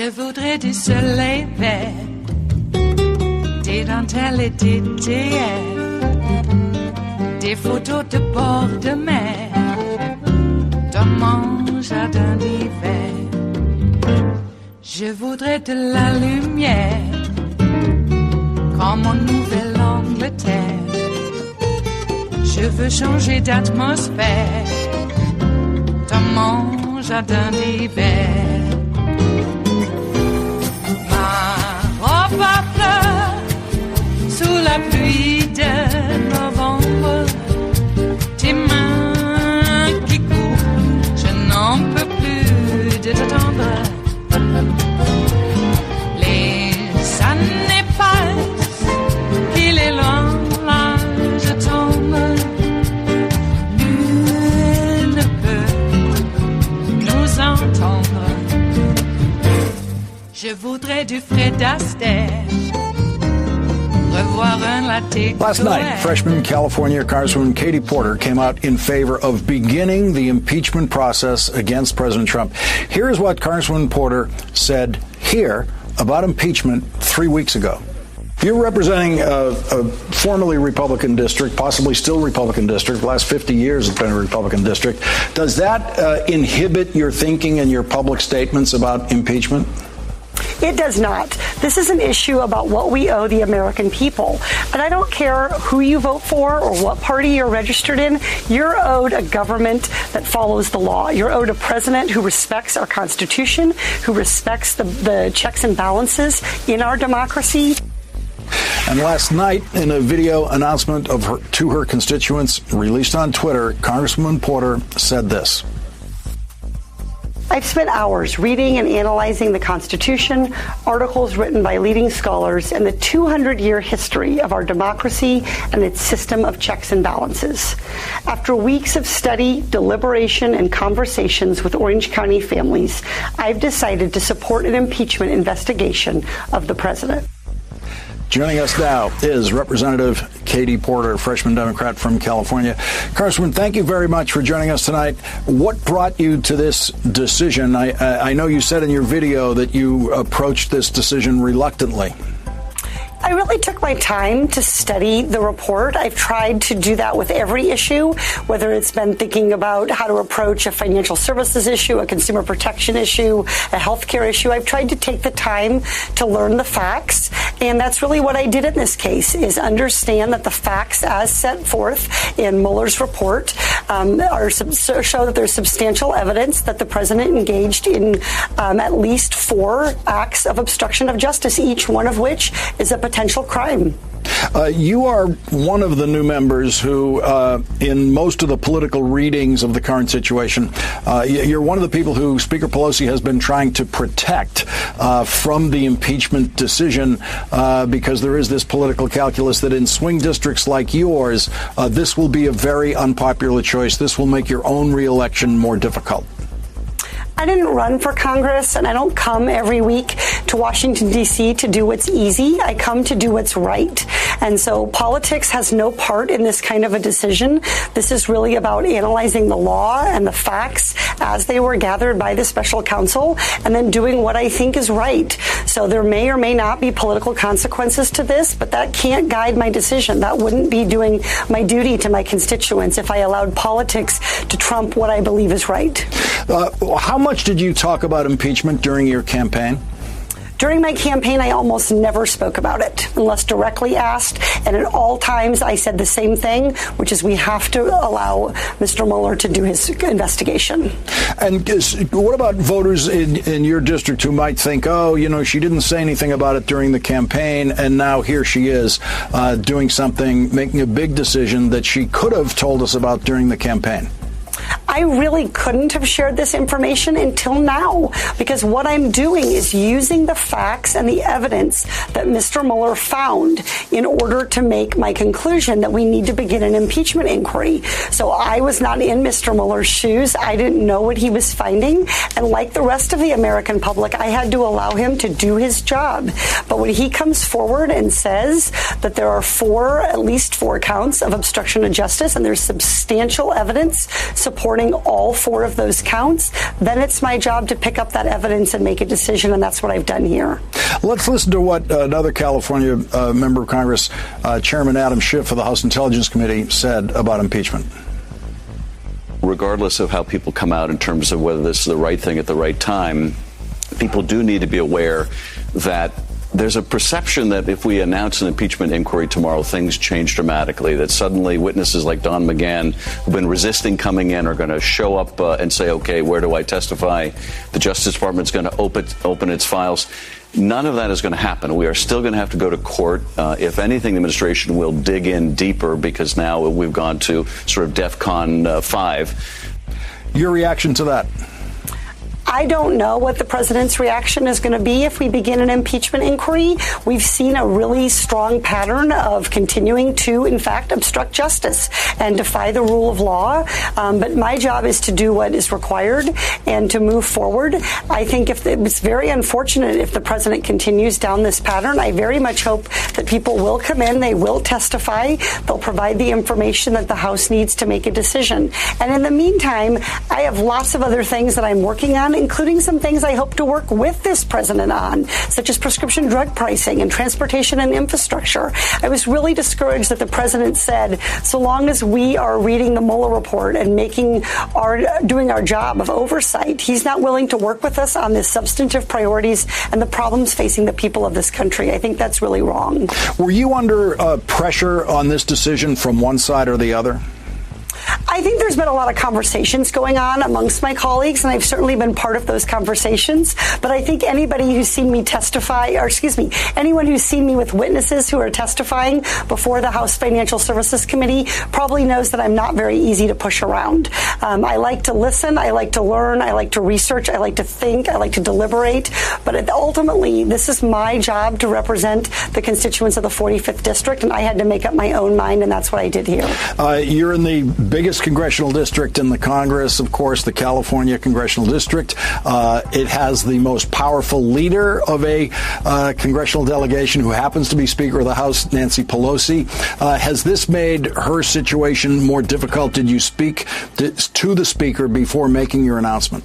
Je voudrais du soleil vert, des dentelles et des théières, des photos de bord de mer, dans mon jardin d'hiver. Je voudrais de la lumière, comme en Nouvelle-Angleterre. Je veux changer d'atmosphère, dans mon jardin d'hiver. Ma fleur sous la pluie de novembre, tes mains qui courent, je n'en peux plus de t'attendre. Les années passent, qu'il est loin, là je tombe. Nul ne peut nous entendre. Je voudrais du Fred Astaire, revoir un latte. Last night, freshman California Congresswoman Katie Porter came out in favor of beginning the impeachment process against President Trump. Here's what Congresswoman Porter said here about impeachment 3 weeks ago. You're representing a formerly Republican district, possibly still Republican district. The last 50 years it's been a Republican district. Does that inhibit your thinking and your public statements about impeachment? It does not. This is an issue about what we owe the American people. And I don't care who you vote for or what party you're registered in. You're owed a government that follows the law. You're owed a president who respects our Constitution, who respects the checks and balances in our democracy. And last night, in a video announcement to her constituents released on Twitter, Congresswoman Porter said this. I've spent hours reading and analyzing the Constitution, articles written by leading scholars, and the 200-year history of our democracy and its system of checks and balances. After weeks of study, deliberation, and conversations with Orange County families, I've decided to support an impeachment investigation of the president. Joining us now is Representative Katie Porter, freshman Democrat from California. Congresswoman, thank you very much for joining us tonight. What brought you to this decision? I know you said in your video that you approached this decision reluctantly. I really took my time to study the report. I've tried to do that with every issue, whether it's been thinking about how to approach a financial services issue, a consumer protection issue, a healthcare issue. I've tried to take the time to learn the facts, and that's really what I did in this case, is understand that the facts as set forth in Mueller's report show that there's substantial evidence that the president engaged in at least 4 acts of obstruction of justice, each one of which is a potential crime. You are one of the new members who, in most of the political readings of the current situation, you're one of the people who Speaker Pelosi has been trying to protect from the impeachment decision because there is this political calculus that in swing districts like yours, this will be a very unpopular choice. This will make your own reelection more difficult. I didn't run for Congress, and I don't come every week to Washington, D.C. to do what's easy. I come to do what's right. And so politics has no part in this kind of a decision. This is really about analyzing the law and the facts as they were gathered by the special counsel and then doing what I think is right. So there may or may not be political consequences to this, but that can't guide my decision. That wouldn't be doing my duty to my constituents if I allowed politics to trump what I believe is right. How much did you talk about impeachment during your campaign? During my campaign, I almost never spoke about it unless directly asked. And at all times, I said the same thing, which is we have to allow Mr. Mueller to do his investigation. And what about voters in your district who might think, oh, you know, she didn't say anything about it during the campaign, and now here she is doing something, making a big decision that she could have told us about during the campaign? I really couldn't have shared this information until now, because what I'm doing is using the facts and the evidence that Mr. Mueller found in order to make my conclusion that we need to begin an impeachment inquiry. So I was not in Mr. Mueller's shoes. I didn't know what he was finding. And like the rest of the American public, I had to allow him to do his job. But when he comes forward and says that there are at least four counts of obstruction of justice, and there's substantial evidence supporting overturning all 4 of those counts, then it's my job to pick up that evidence and make a decision, and that's what I've done here. Let's listen to what another California member of Congress, Chairman Adam Schiff of the House Intelligence Committee, said about impeachment. Regardless of how people come out in terms of whether this is the right thing at the right time, people do need to be aware that there's a perception that if we announce an impeachment inquiry tomorrow, things change dramatically, that suddenly witnesses like Don McGahn, who've been resisting coming in, are going to show up and say, okay, where do I testify? The Justice Department's going to open its files. None of that is going to happen. We are still going to have to go to court. If anything, the administration will dig in deeper because now we've gone to sort of DEFCON 5. Your reaction to that? I don't know what the president's reaction is going to be if we begin an impeachment inquiry. We've seen a really strong pattern of continuing to, in fact, obstruct justice and defy the rule of law. But my job is to do what is required and to move forward. I think it's very unfortunate if the president continues down this pattern. I very much hope that people will come in, they will testify, they'll provide the information that the House needs to make a decision. And in the meantime, I have lots of other things that I'm working on, including some things I hope to work with this president on, such as prescription drug pricing and transportation and infrastructure. I was really discouraged that the president said, so long as we are reading the Mueller report and doing our job of oversight, he's not willing to work with us on the substantive priorities and the problems facing the people of this country. I think that's really wrong. Were you under pressure on this decision from one side or the other? I think there's been a lot of conversations going on amongst my colleagues, and I've certainly been part of those conversations. But I think anybody who's seen me anyone who's seen me with witnesses who are testifying before the House Financial Services Committee probably knows that I'm not very easy to push around. I like to listen, I like to learn, I like to research, I like to think, I like to deliberate. But ultimately, this is my job to represent the constituents of the 45th District, and I had to make up my own mind, and that's what I did here. You're in the biggest congressional district in the Congress, of course, the California Congressional District. It has the most powerful leader of a congressional delegation who happens to be Speaker of the House, Nancy Pelosi. Has this made her situation more difficult? Did you speak to the Speaker before making your announcement?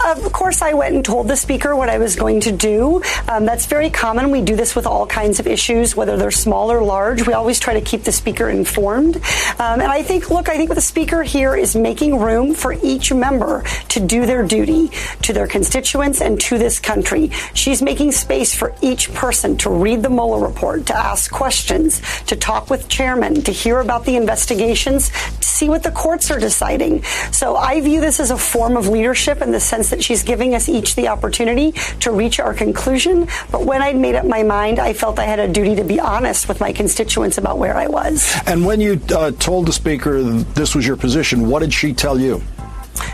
Of course, I went and told the Speaker what I was going to do. That's very common. We do this with all kinds of issues, whether they're small or large. We always try to keep the Speaker informed. And I think what the Speaker here is making room for each member to do their duty to their constituents and to this country. She's making space for each person to read the Mueller report, to ask questions, to talk with chairmen, to hear about the investigations, to see what the courts are deciding. So I view this as a form of leadership in the sense that she's giving us each the opportunity to reach our conclusion. But when I'd made up my mind, I felt I had a duty to be honest with my constituents about where I was. And when you told the Speaker this was your position, what did she tell you?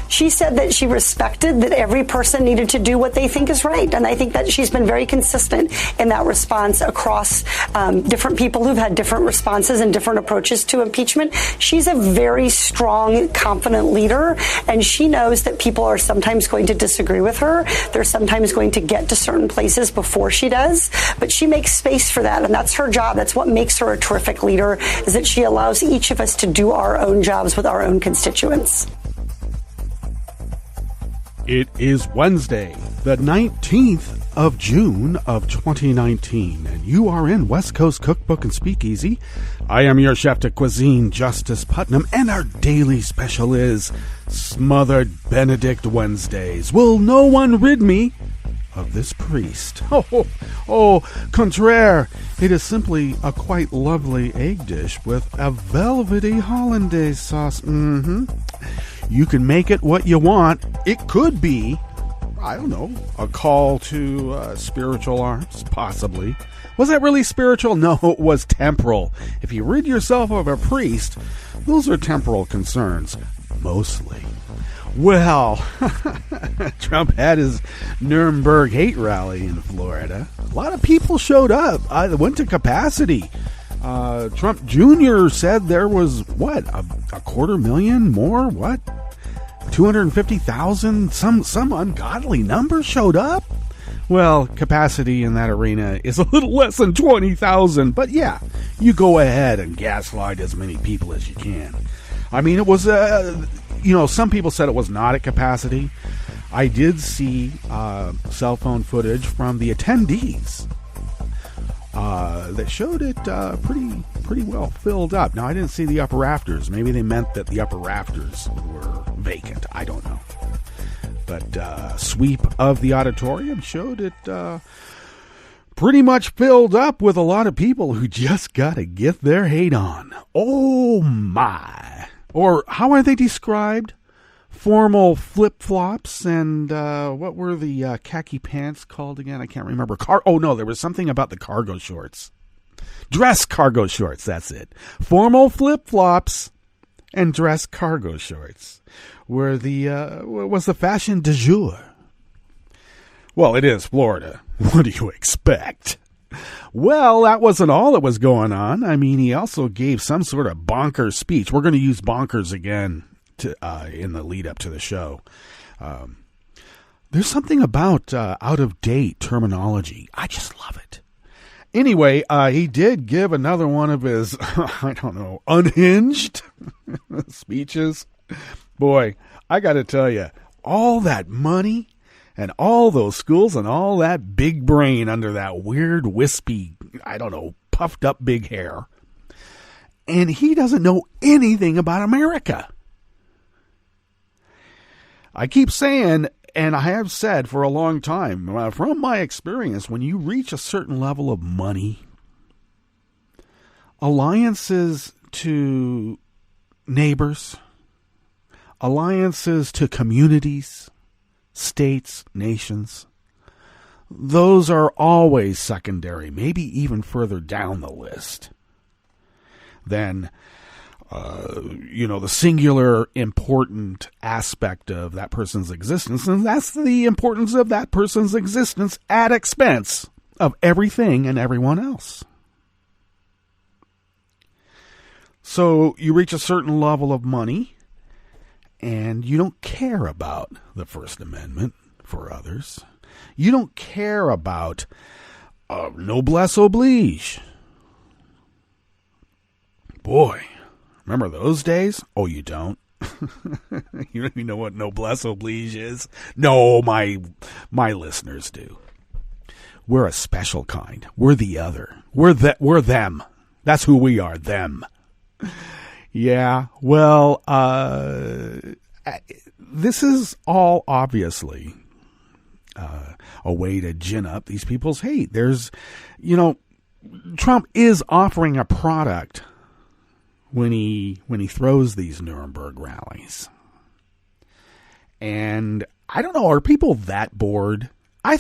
She said that she respected that every person needed to do what they think is right. And I think that she's been very consistent in that response across different people who've had different responses and different approaches to impeachment. She's a very strong, confident leader, and she knows that people are sometimes going to disagree with her. They're sometimes going to get to certain places before she does, but she makes space for that, and that's her job. That's what makes her a terrific leader, is that she allows each of us to do our own jobs with our own constituents. It is Wednesday, the 19th of June of 2019, and you are in West Coast Cookbook and Speakeasy. I am your chef de cuisine, Justice Putnam, and our daily special is Smothered Benedict Wednesdays. Will no one rid me of this priest? Contraire, it is simply a quite lovely egg dish with a velvety hollandaise sauce. You can make it what you want. It could be, I don't know, a call to spiritual arts, possibly. Was that really spiritual? No, it was temporal. If you rid yourself of a priest, those are temporal concerns, mostly. Well, Trump had his Nuremberg hate rally in Florida. A lot of people showed up. I went to capacity. Trump Jr. said there was, a 250,000 more? 250,000? Some ungodly number showed up? Well, capacity in that arena is a little less than 20,000, but yeah, you go ahead and gaslight as many people as you can. I mean, it was some people said it was not at capacity. I did see cell phone footage from the attendees that showed it pretty well filled up. Now, I didn't see the upper rafters. Maybe they meant that the upper rafters were vacant. I don't know. But sweep of the auditorium showed it pretty much filled up with a lot of people who just got to get their hate on. Oh, my. Or how are they described? Formal flip-flops and what were the khaki pants called again? I can't remember. There was something about the cargo shorts. Dress cargo shorts, that's it. Formal flip-flops and dress cargo shorts were was the fashion du jour. Well, it is Florida. What do you expect? Well, that wasn't all that was going on. I mean, he also gave some sort of bonkers speech. We're going to use bonkers again in the lead up to the show. There's something about out-of-date terminology. I just love it. Anyway, he did give another one of his, unhinged speeches. Boy, I got to tell you, all that money and all those schools and all that big brain under that weird, wispy, puffed up big hair. And he doesn't know anything about America. I keep saying, and I have said for a long time, from my experience, when you reach a certain level of money, alliances to neighbors, alliances to communities, states, nations, those are always secondary, maybe even further down the list than the singular important aspect of that person's existence, and that's the importance of that person's existence at expense of everything and everyone else. So you reach a certain level of money, and you don't care about the First Amendment for others. You don't care about noblesse oblige. Boy, remember those days? Oh, you don't? You don't even know what noblesse oblige is? No, my listeners do. We're a special kind. We're the other. We're them. That's who we are, them. Yeah, well, this is all obviously a way to gin up these people's hate. Trump is offering a product when he throws these Nuremberg rallies. And I don't know, are people that bored? I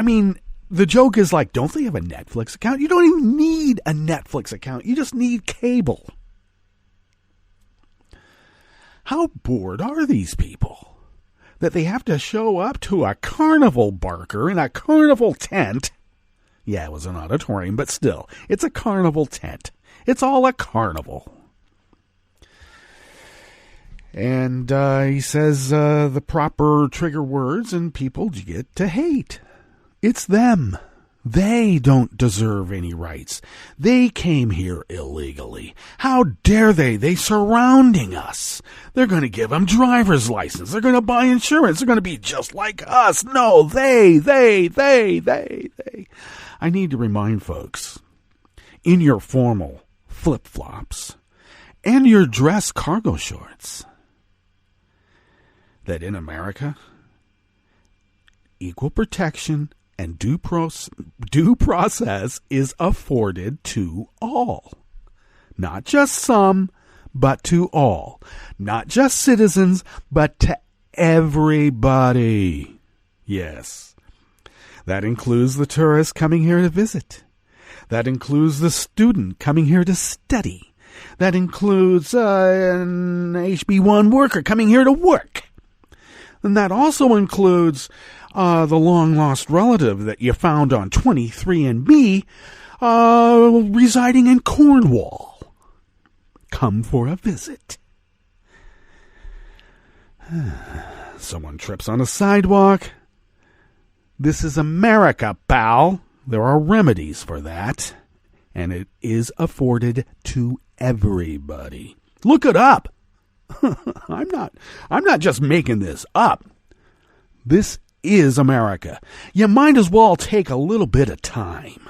mean, the joke is like, don't they have a Netflix account? You don't even need a Netflix account. You just need cable. How bored are these people that they have to show up to a carnival barker in a carnival tent? Yeah, it was an auditorium, but still, it's a carnival tent. It's all a carnival. And he says the proper trigger words and people get to hate. It's them. They don't deserve any rights. They came here illegally. How dare they? They're surrounding us. They're going to give them driver's license. They're going to buy insurance. They're going to be just like us. No, they. I need to remind folks, in your formal flip-flops and your dress cargo shorts, that in America, equal protection and due process is afforded to all. Not just some, but to all. Not just citizens, but to everybody. Yes. That includes the tourist coming here to visit. That includes the student coming here to study. That includes an HB1 worker coming here to work. And that also includes the long-lost relative that you found on 23andMe residing in Cornwall. Come for a visit. Someone trips on a sidewalk. This is America, pal. There are remedies for that, and it is afforded to everybody. Look it up. I'm not just making this up. This is America. You might as well take a little bit of time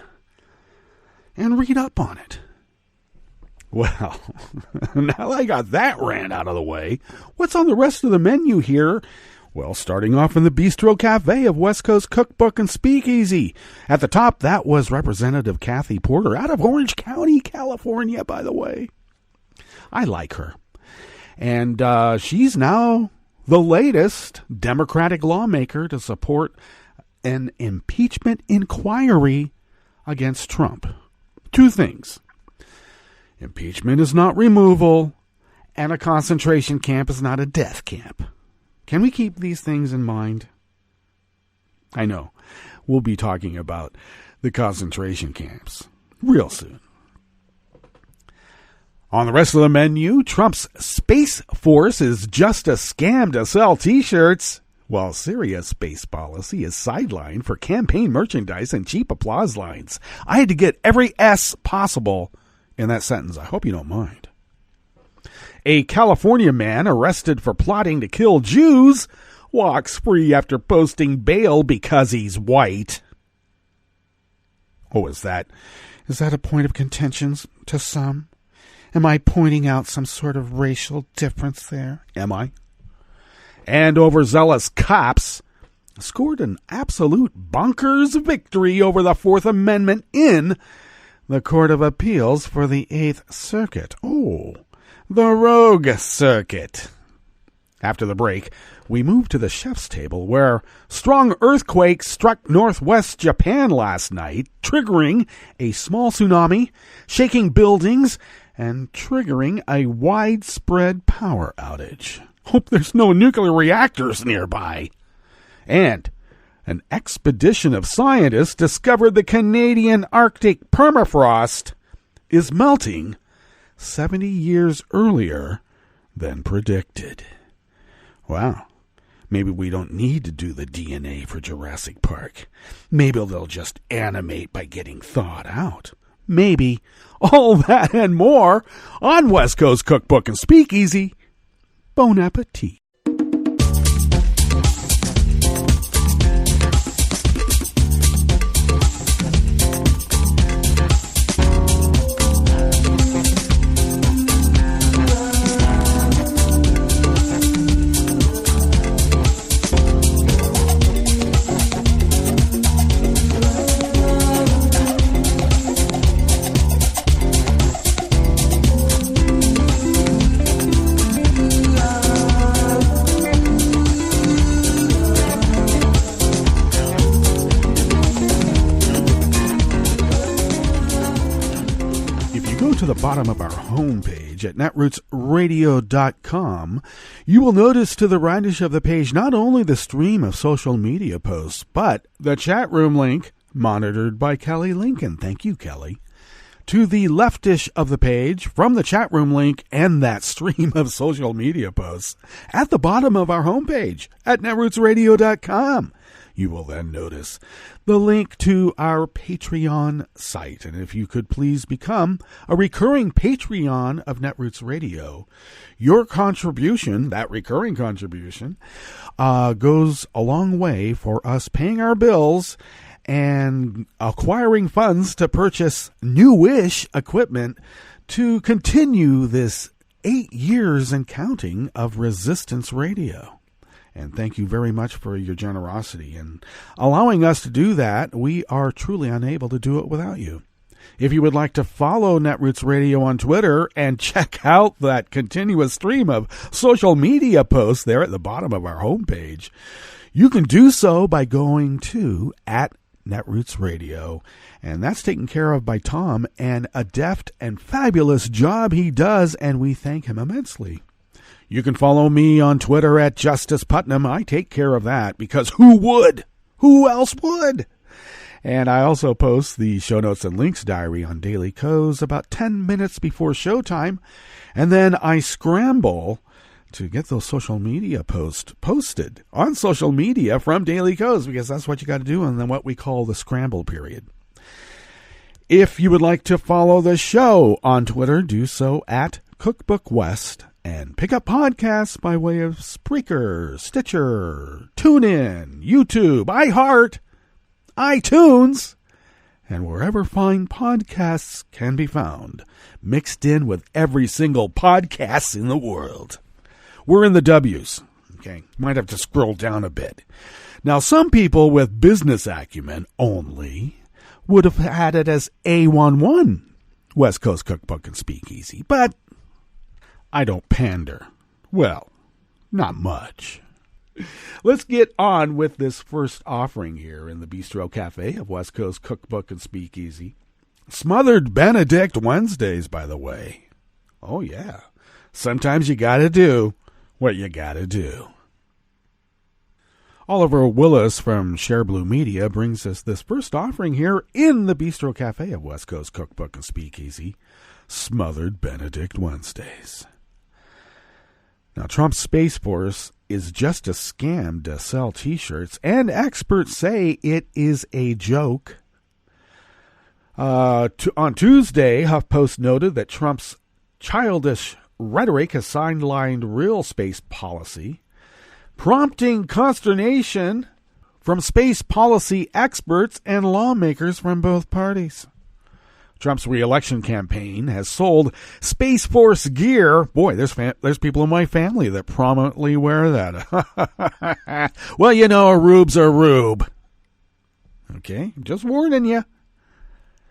and read up on it. Well, now I got that rant out of the way, what's on the rest of the menu here? Well, starting off in the Bistro Cafe of West Coast Cookbook and Speakeasy. At the top, that was Representative Kathy Porter out of Orange County, California, by the way. I like her. And she's now the latest Democratic lawmaker to support an impeachment inquiry against Trump. Two things. Impeachment is not removal, and a concentration camp is not a death camp. Can we keep these things in mind? I know. We'll be talking about the concentration camps real soon. On the rest of the menu, Trump's Space Force is just a scam to sell T-shirts, while Syria's space policy is sidelined for campaign merchandise and cheap applause lines. I had to get every S possible in that sentence. I hope you don't mind. A California man arrested for plotting to kill Jews walks free after posting bail because he's white. Oh, is that a point of contention to some? Am I pointing out some sort of racial difference there? Am I? And overzealous cops scored an absolute bonkers victory over the Fourth Amendment in the Court of Appeals for the Eighth Circuit. Oh, the Rogue Circuit. After the break, we move to the chef's table where strong earthquake struck northwest Japan last night, triggering a small tsunami, shaking buildings, and triggering a widespread power outage. Hope there's no nuclear reactors nearby. And an expedition of scientists discovered the Canadian Arctic permafrost is melting 70 years earlier than predicted. Wow. Maybe we don't need to do the DNA for Jurassic Park. Maybe they'll just animate by getting thawed out. Maybe. All that and more on West Coast Cookbook and Speakeasy. Bon appetit. To the bottom of our homepage at netrootsradio.com, you will notice to the rightish of the page not only the stream of social media posts, but the chat room link monitored by Kelly Lincoln. Thank you, Kelly. To the leftish of the page, from the chat room link and that stream of social media posts, at the bottom of our homepage at netrootsradio.com, you will then notice the link to our Patreon site. And if you could please become a recurring Patreon of Netroots Radio, your contribution, that recurring contribution, goes a long way for us paying our bills and acquiring funds to purchase newish equipment to continue this 8 years and counting of Resistance Radio. And thank you very much for your generosity and allowing us to do that. We are truly unable to do it without you. If you would like to follow Netroots Radio on Twitter and check out that continuous stream of social media posts there at the bottom of our homepage, you can do so by going to @Netroots Radio. And that's taken care of by Tom, and a deft and fabulous job he does, and we thank him immensely. You can follow me on Twitter at Justice Putnam. I take care of that because who would? Who else would? And I also post the show notes and links diary on Daily Co's about 10 minutes before showtime. And then I scramble to get those social media posts posted on social media from Daily Co's, because that's what you got to do in what we call the scramble period. If you would like to follow the show on Twitter, do so at Cookbook West And pick up podcasts by way of Spreaker, Stitcher, TuneIn, YouTube, iHeart, iTunes, and wherever fine podcasts can be found, mixed in with every single podcast in the world. We're in the W's. Okay, might have to scroll down a bit. Now, some people with business acumen only would have had it as A11, West Coast Cookbook and Speakeasy, but I don't pander. Well, not much. Let's get on with this first offering here in the Bistro Cafe of West Coast Cookbook and Speakeasy. Smothered Benedict Wednesdays, by the way. Oh, yeah. Sometimes you gotta do what you gotta do. Oliver Willis from Share Blue Media brings us this first offering here in the Bistro Cafe of West Coast Cookbook and Speakeasy, Smothered Benedict Wednesdays. Now, Trump's Space Force is just a scam to sell T-shirts, and experts say it is a joke. On Tuesday, HuffPost noted that Trump's childish rhetoric has sidelined real space policy, prompting consternation from space policy experts and lawmakers from both parties. Trump's re-election campaign has sold Space Force gear. Boy, there's people in my family that prominently wear that. Well, you know, a rube's a rube. Okay, just warning you.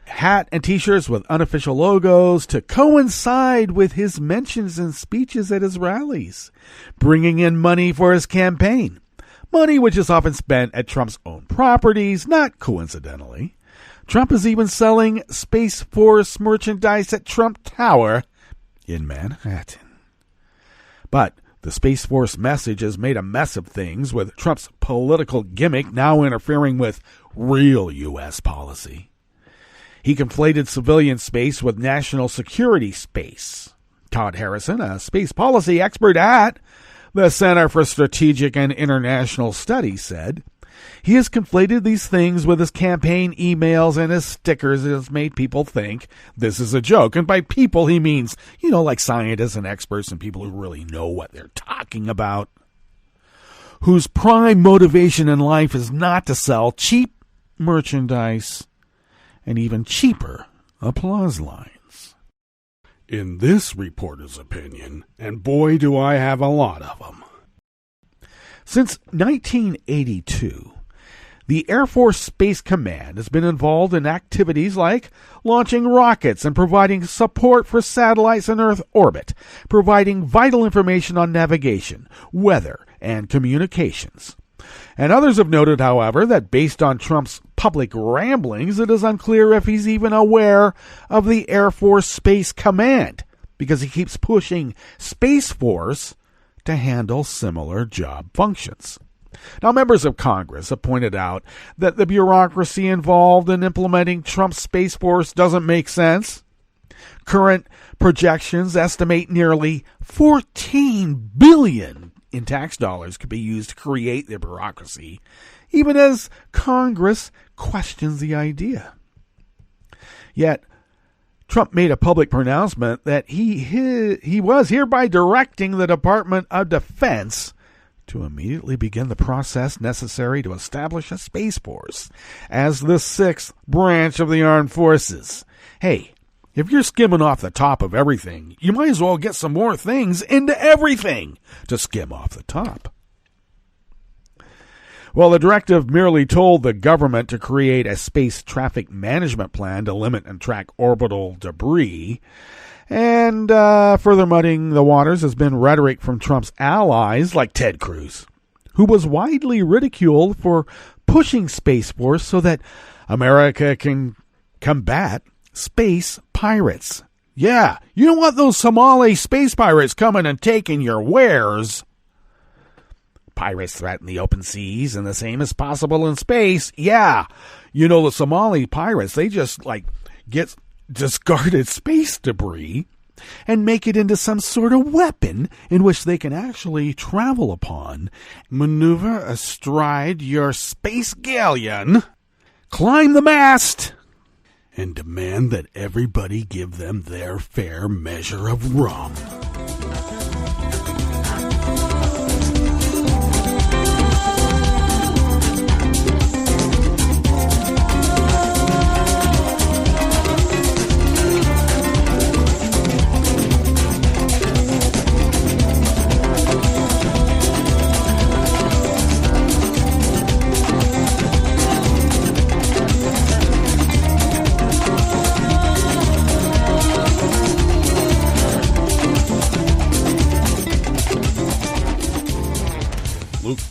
Hat and T-shirts with unofficial logos to coincide with his mentions and speeches at his rallies, bringing in money for his campaign. Money which is often spent at Trump's own properties, not coincidentally. Trump is even selling Space Force merchandise at Trump Tower in Manhattan. But the Space Force message has made a mess of things, with Trump's political gimmick now interfering with real U.S. policy. He conflated civilian space with national security space. Todd Harrison, a space policy expert at the Center for Strategic and International Studies, said, he has conflated these things with his campaign emails and his stickers and has made people think this is a joke. And by people, he means, like scientists and experts and people who really know what they're talking about, whose prime motivation in life is not to sell cheap merchandise and even cheaper applause lines. In this reporter's opinion, and boy do I have a lot of them, since 1982, the Air Force Space Command has been involved in activities like launching rockets and providing support for satellites in Earth orbit, providing vital information on navigation, weather, and communications. And others have noted, however, that based on Trump's public ramblings, it is unclear if he's even aware of the Air Force Space Command, because he keeps pushing Space Force to handle similar job functions. Now, members of Congress have pointed out that the bureaucracy involved in implementing Trump's Space Force doesn't make sense. Current projections estimate nearly $14 billion in tax dollars could be used to create the bureaucracy, even as Congress questions the idea. Yet, Trump made a public pronouncement that he was hereby directing the Department of Defense to immediately begin the process necessary to establish a Space Force as the sixth branch of the armed forces. Hey, if you're skimming off the top of everything, you might as well get some more things into everything to skim off the top. Well, the directive merely told the government to create a space traffic management plan to limit and track orbital debris. And further muddying the waters has been rhetoric from Trump's allies like Ted Cruz, who was widely ridiculed for pushing Space Force so that America can combat space pirates. Yeah, you don't want those Somali space pirates coming and taking your wares. Pirates threaten the open seas, and the same is possible in space. Yeah, the Somali pirates, they just get discarded space debris and make it into some sort of weapon in which they can actually travel upon, maneuver astride your space galleon, climb the mast, and demand that everybody give them their fair measure of rum.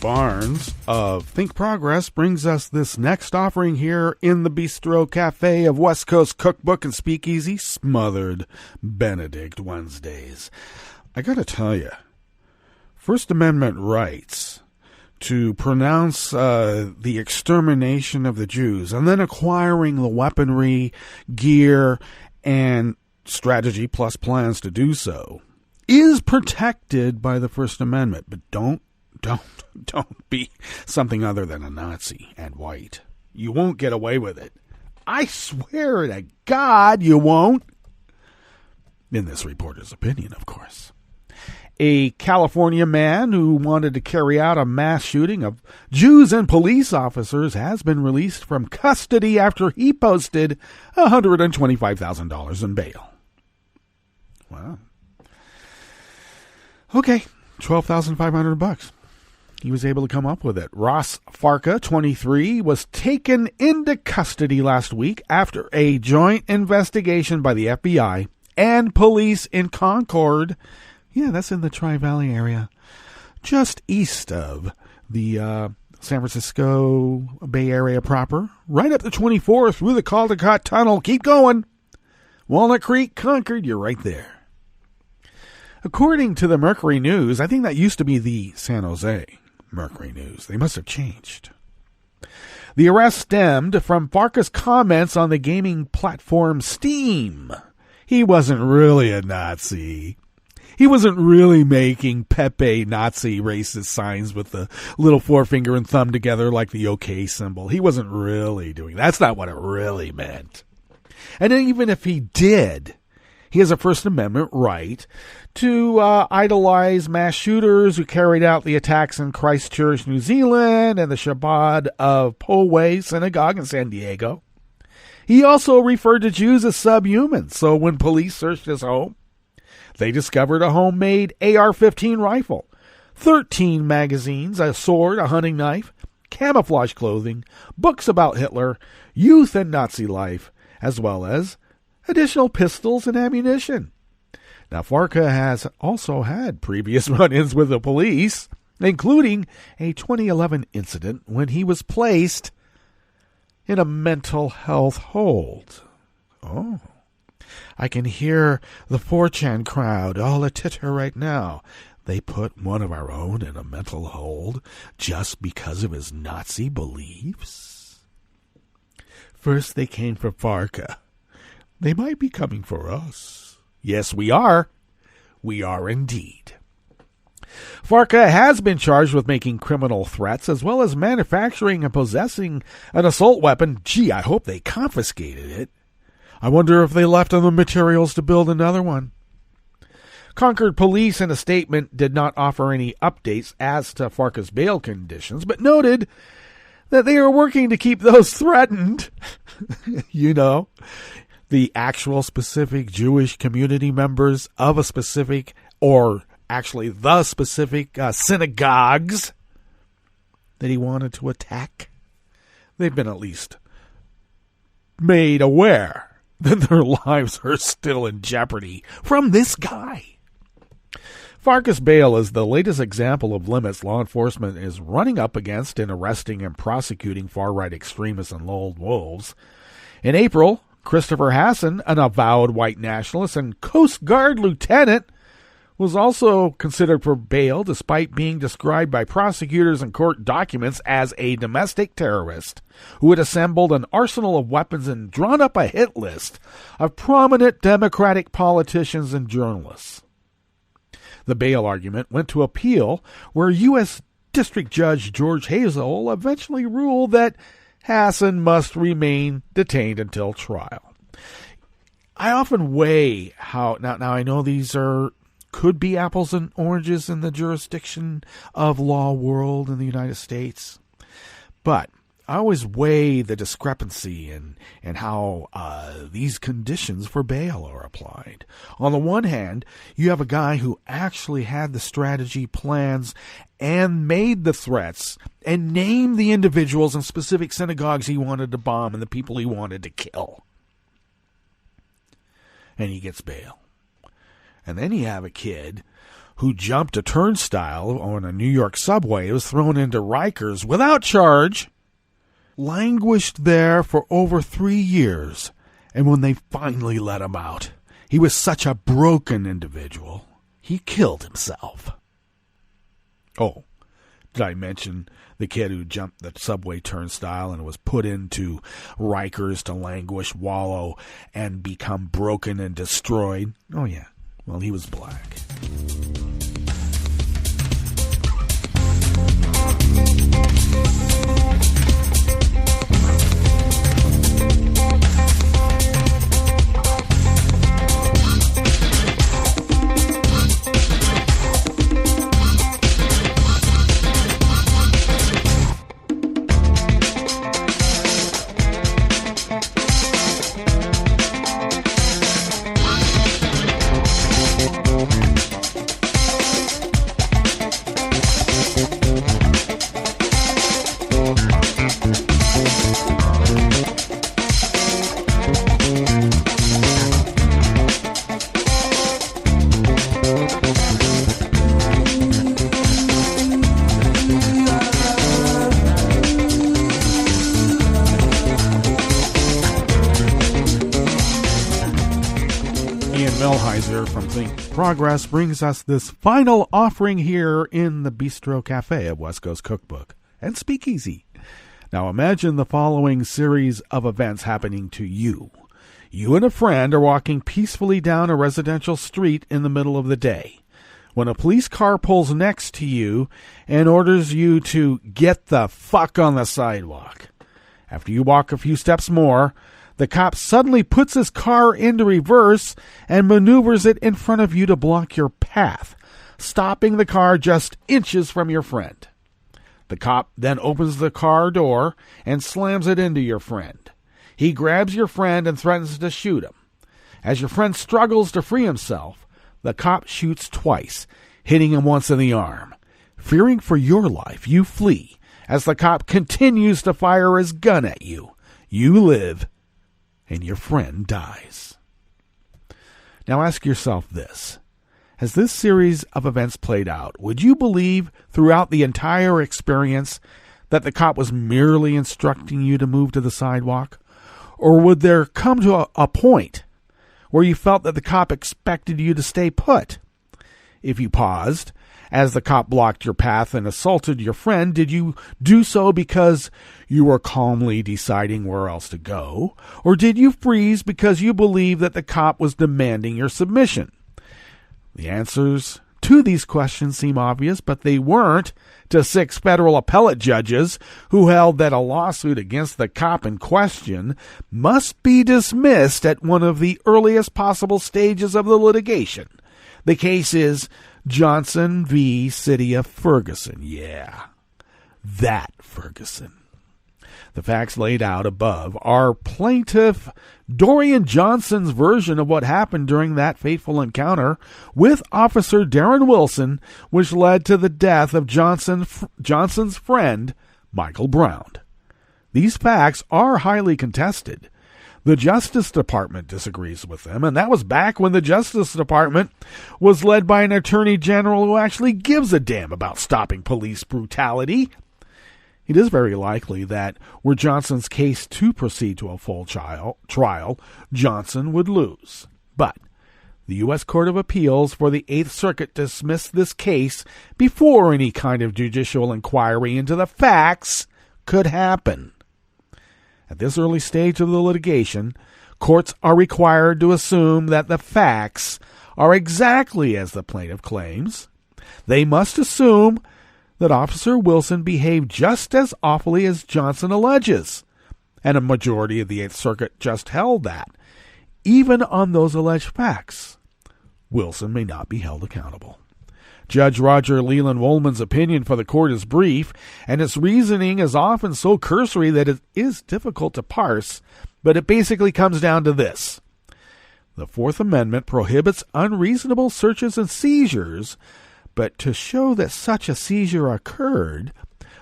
Barnes of Think Progress brings us this next offering here in the Bistro Cafe of West Coast Cookbook and Speakeasy, Smothered Benedict Wednesdays. I gotta tell you, First Amendment rights to pronounce the extermination of the Jews and then acquiring the weaponry, gear, and strategy plus plans to do so is protected by the First Amendment. But don't be something other than a Nazi and white. You won't get away with it. I swear to God you won't. In this reporter's opinion, of course. A California man who wanted to carry out a mass shooting of Jews and police officers has been released from custody after he posted $125,000 in bail. Wow. Okay, $12,500. He was able to come up with it. Ross Farka, 23, was taken into custody last week after a joint investigation by the FBI and police in Concord. Yeah, that's in the Tri-Valley area, just east of the San Francisco Bay Area proper, right up the 24th through the Caldecott Tunnel. Keep going. Walnut Creek, Concord, you're right there. According to the Mercury News, I think that used to be the San Jose Mercury News. They must have changed. The arrest stemmed from Farka's comments on the gaming platform Steam. He wasn't really a Nazi. He wasn't really making Pepe Nazi racist signs with the little forefinger and thumb together like the OK symbol. He wasn't really doing that. That's not what it really meant. And then even if he did, he has a First Amendment right to idolize mass shooters who carried out the attacks in Christchurch, New Zealand, and the Shabbat of Poway Synagogue in San Diego. He also referred to Jews as subhuman, so when police searched his home, they discovered a homemade AR-15 rifle, 13 magazines, a sword, a hunting knife, camouflage clothing, books about Hitler, youth and Nazi life, as well as additional pistols and ammunition. Now, Farka has also had previous run-ins with the police, including a 2011 incident when he was placed in a mental health hold. Oh. I can hear the 4chan crowd all a-titter right now. They put one of our own in a mental hold just because of his Nazi beliefs? First they came for Farka. They might be coming for us. Yes, we are. We are indeed. Farka has been charged with making criminal threats as well as manufacturing and possessing an assault weapon. Gee, I hope they confiscated it. I wonder if they left him the materials to build another one. Concord police in a statement did not offer any updates as to Farka's bail conditions, but noted that they are working to keep those threatened, the actual specific Jewish community members of a specific, or actually the specific synagogues that he wanted to attack. They've been at least made aware that their lives are still in jeopardy from this guy. Farka's bail is the latest example of limits law enforcement is running up against in arresting and prosecuting far-right extremists and lone wolves. In April, Christopher Hassan, an avowed white nationalist and Coast Guard lieutenant, was also considered for bail despite being described by prosecutors and court documents as a domestic terrorist who had assembled an arsenal of weapons and drawn up a hit list of prominent Democratic politicians and journalists. The bail argument went to appeal, where U.S. District Judge George Hazel eventually ruled that Hassan must remain detained until trial. I often weigh how... Now I know these could be apples and oranges in the jurisdiction of law world in the United States. But I always weigh the discrepancy and how these conditions for bail are applied. On the one hand, you have a guy who actually had the strategy, plans, and made the threats, and named the individuals and specific synagogues he wanted to bomb and the people he wanted to kill. And he gets bail. And then you have a kid who jumped a turnstile on a New York subway, was thrown into Rikers without charge, languished there for over 3 years, and when they finally let him out, he was such a broken individual, he killed himself. Oh, did I mention the kid who jumped the subway turnstile and was put into Rikers to languish, wallow, and become broken and destroyed? Oh, yeah. Well, he was black. From Think Progress brings us this final offering here in the Bistro Cafe at West Coast Cookbook and Speakeasy. Now imagine the following series of events happening to you. You and a friend are walking peacefully down a residential street in the middle of the day when a police car pulls next to you and orders you to get the fuck on the sidewalk. After you walk a few steps more, the cop suddenly puts his car into reverse and maneuvers it in front of you to block your path, stopping the car just inches from your friend. The cop then opens the car door and slams it into your friend. He grabs your friend and threatens to shoot him. As your friend struggles to free himself, the cop shoots twice, hitting him once in the arm. Fearing for your life, you flee as the cop continues to fire his gun at you. You live, and your friend dies. Now ask yourself this. As this series of events played out, would you believe throughout the entire experience that the cop was merely instructing you to move to the sidewalk? Or would there come to a point where you felt that the cop expected you to stay put? If you paused, as the cop blocked your path and assaulted your friend, did you do so because you were calmly deciding where else to go? Or did you freeze because you believed that the cop was demanding your submission? The answers to these questions seem obvious, but they weren't to 6 federal appellate judges who held that a lawsuit against the cop in question must be dismissed at one of the earliest possible stages of the litigation. The case is Johnson v. City of Ferguson. Yeah, that Ferguson. The facts laid out above are plaintiff Dorian Johnson's version of what happened during that fateful encounter with Officer Darren Wilson, which led to the death of Johnson's friend, Michael Brown. These facts are highly contested. The Justice Department disagrees with them, and that was back when the Justice Department was led by an attorney general who actually gives a damn about stopping police brutality. It is very likely that were Johnson's case to proceed to a full trial, Johnson would lose. But the U.S. Court of Appeals for the Eighth Circuit dismissed this case before any kind of judicial inquiry into the facts could happen. At this early stage of the litigation, courts are required to assume that the facts are exactly as the plaintiff claims. They must assume that Officer Wilson behaved just as awfully as Johnson alleges, and a majority of the Eighth Circuit just held that, even on those alleged facts, Wilson may not be held accountable. Judge Roger Leland Woolman's opinion for the court is brief, and its reasoning is often so cursory that it is difficult to parse, but it basically comes down to this. The Fourth Amendment prohibits unreasonable searches and seizures, but to show that such a seizure occurred,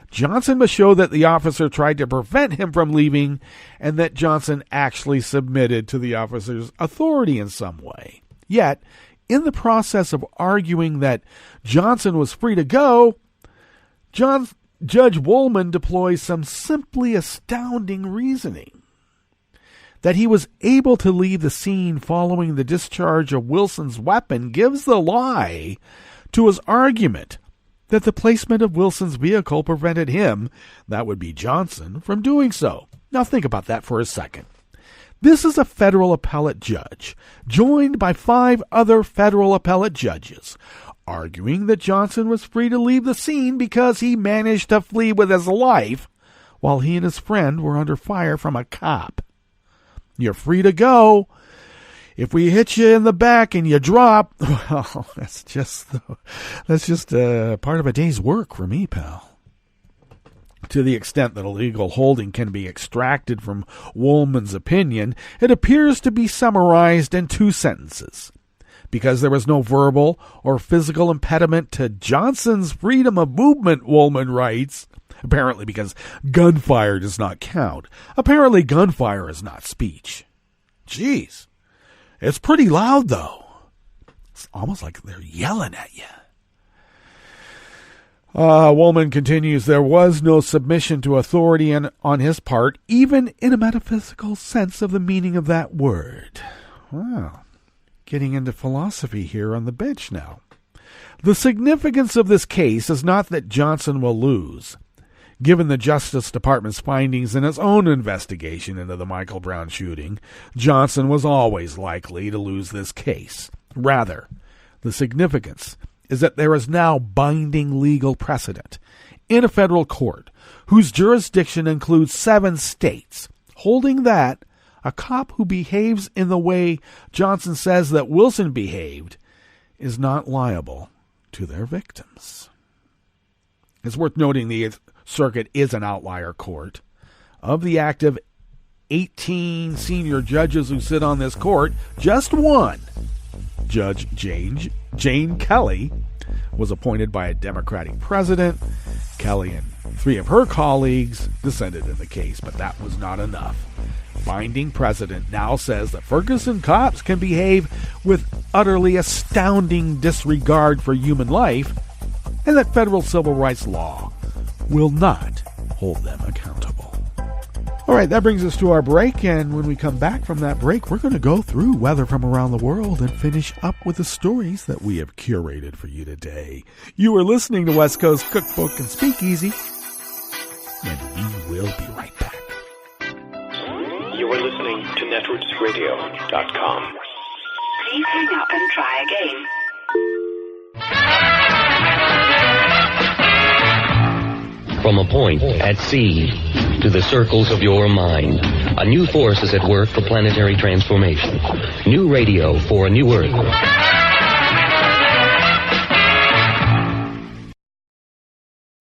Johnson must show that the officer tried to prevent him from leaving and that Johnson actually submitted to the officer's authority in some way. Yet, in the process of arguing that Johnson was free to go, Judge Woolman deploys some simply astounding reasoning. That he was able to leave the scene following the discharge of Wilson's weapon gives the lie to his argument that the placement of Wilson's vehicle prevented him, that would be Johnson, from doing so. Now think about that for a second. This is a federal appellate judge, joined by 5 other federal appellate judges, arguing that Johnson was free to leave the scene because he managed to flee with his life while he and his friend were under fire from a cop. You're free to go. If we hit you in the back and you drop, well, that's just part of a day's work for me, pal. To the extent that a legal holding can be extracted from Woolman's opinion, it appears to be summarized in 2 sentences. Because there was no verbal or physical impediment to Johnson's freedom of movement, Woolman writes. Apparently because gunfire does not count. Apparently gunfire is not speech. Jeez. It's pretty loud, though. It's almost like they're yelling at you. Woolman continues, there was no submission to authority on his part, even in a metaphysical sense of the meaning of that word. Wow. Getting into philosophy here on the bench now. The significance of this case is not that Johnson will lose. Given the Justice Department's findings in its own investigation into the Michael Brown shooting, Johnson was always likely to lose this case. Rather, the significance is that there is now binding legal precedent in a federal court whose jurisdiction includes 7 states, holding that a cop who behaves in the way Johnson says that Wilson behaved is not liable to their victims. It's worth noting the Circuit is an outlier court. Of the active 18 senior judges who sit on this court, just one, Judge Jane Kelly, was appointed by a Democratic president. Kelly and 3 of her colleagues dissented in the case, but that was not enough. Binding precedent now says that Ferguson cops can behave with utterly astounding disregard for human life, and that federal civil rights law will not hold them accountable. All right, that brings us to our break, and when we come back from that break, we're going to go through weather from around the world and finish up with the stories that we have curated for you today. You are listening to West Coast Cookbook and Speakeasy, and we will be right back. You are listening to netrootsradio.com. Please hang up and try again. From a point at sea to the circles of your mind, a new force is at work for planetary transformation. New radio for a new Earth.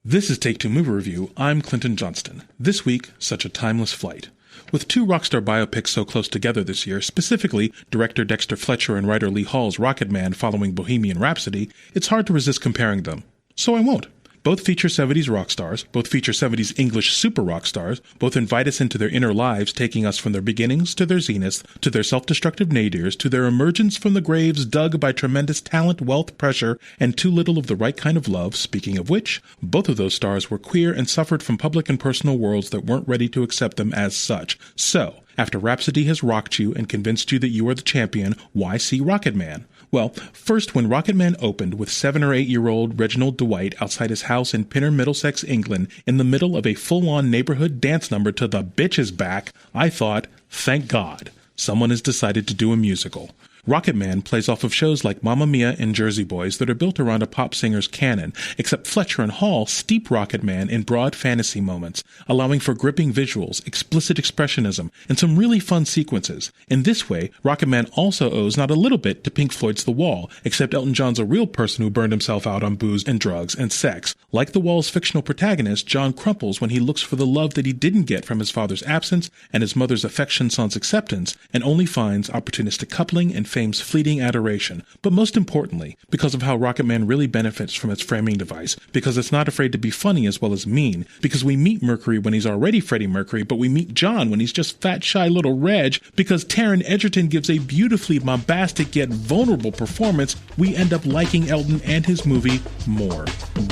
This is Take 2 Movie Review. I'm Clinton Johnston. This week, Such a Timeless Flight. With 2 rockstar biopics so close together this year, specifically director Dexter Fletcher and writer Lee Hall's Rocketman following Bohemian Rhapsody, it's hard to resist comparing them. So I won't. Both feature 70s rock stars, both feature 70s English super rock stars, both invite us into their inner lives, taking us from their beginnings to their zenith, to their self-destructive nadirs, to their emergence from the graves dug by tremendous talent, wealth, pressure, and too little of the right kind of love. Speaking of which, both of those stars were queer and suffered from public and personal worlds that weren't ready to accept them as such. So, after Rhapsody has rocked you and convinced you that you are the champion, why see Rocketman? Well, first, when Rocketman opened with 7 or 8-year-old Reginald Dwight outside his house in Pinner, Middlesex, England, in the middle of a full-on neighborhood dance number to The Bitch Is Back, I thought, thank God, someone has decided to do a musical. Rocketman plays off of shows like Mamma Mia and Jersey Boys that are built around a pop singer's canon, except Fletcher and Hall steep Rocketman in broad fantasy moments, allowing for gripping visuals, explicit expressionism, and some really fun sequences. In this way, Rocketman also owes not a little bit to Pink Floyd's The Wall, except Elton John's a real person who burned himself out on booze and drugs and sex. Like The Wall's fictional protagonist, John crumples when he looks for the love that he didn't get from his father's absence and his mother's affection sans acceptance, and only finds opportunistic coupling and fame's fleeting adoration, but most importantly, because of how Rocket Man really benefits from its framing device, because it's not afraid to be funny as well as mean, because we meet Mercury when he's already Freddie Mercury, but we meet John when he's just fat, shy little Reg, because Taron Egerton gives a beautifully bombastic yet vulnerable performance, we end up liking Elton and his movie more.